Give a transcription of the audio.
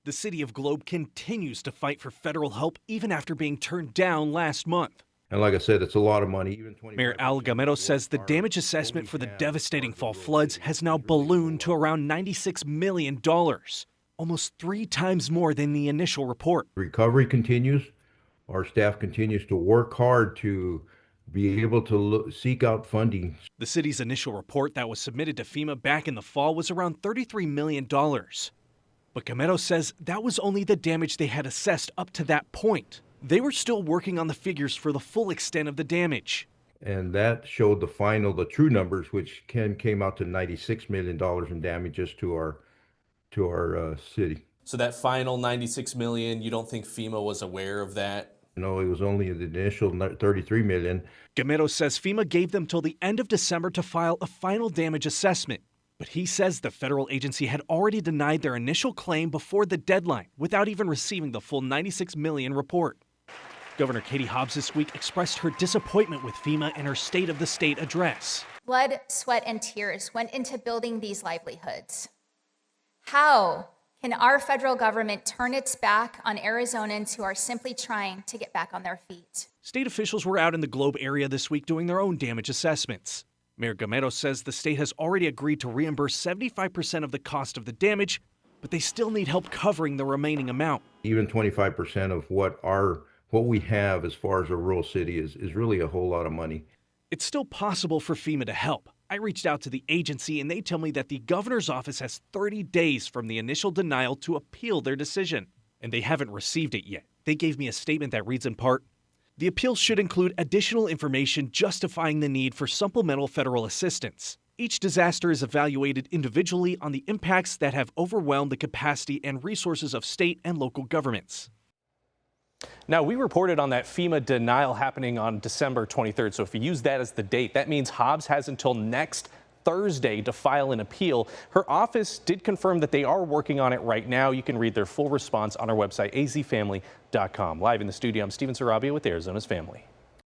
The city of Globe continues to fight for federal help even after being turned down last month. And like I said, it's a lot of money. Even Mayor Al Gamero says the damage assessment for the devastating fall floods has now ballooned to around $96 million, almost 3 times more than the initial report. Recovery continues. Our staff continues to work hard to be able to seek out funding. The city's initial report that was submitted to FEMA back in the fall was around $33 million. But Gamero says that was only the damage they had assessed up to that point. They were still working on the figures for the full extent of the damage. And that showed the true numbers, which came out to $96 million in damages to our city. So that final $96 million, you don't think FEMA was aware of that? No, it was only the initial $33 million. Gamero says FEMA gave them till the end of December to file a final damage assessment. But he says the federal agency had already denied their initial claim before the deadline without even receiving the full $96 million report. Governor Katie Hobbs this week expressed her disappointment with FEMA in her State of the State address. Blood, sweat, and tears went into building these livelihoods. How can our federal government turn its back on Arizonans who are simply trying to get back on their feet? State officials were out in the Globe area this week doing their own damage assessments. Mayor Gamero says the state has already agreed to reimburse 75% of the cost of the damage, but they still need help covering the remaining amount. Even 25% of what we have as far as a rural city is really a whole lot of money. It's still possible for FEMA to help. I reached out to the agency and they tell me that the governor's office has 30 days from the initial denial to appeal their decision, and they haven't received it yet. They gave me a statement that reads in part, "The appeal should include additional information justifying the need for supplemental federal assistance. Each disaster is evaluated individually on the impacts that have overwhelmed the capacity and resources of state and local governments." Now, we reported on that FEMA denial happening on December 23rd. So if you use that as the date, that means Hobbs has until next Thursday to file an appeal. Her office did confirm that they are working on it right now. You can read their full response on our website, azfamily.com. Live in the studio, I'm Sarabia with Arizona's Family.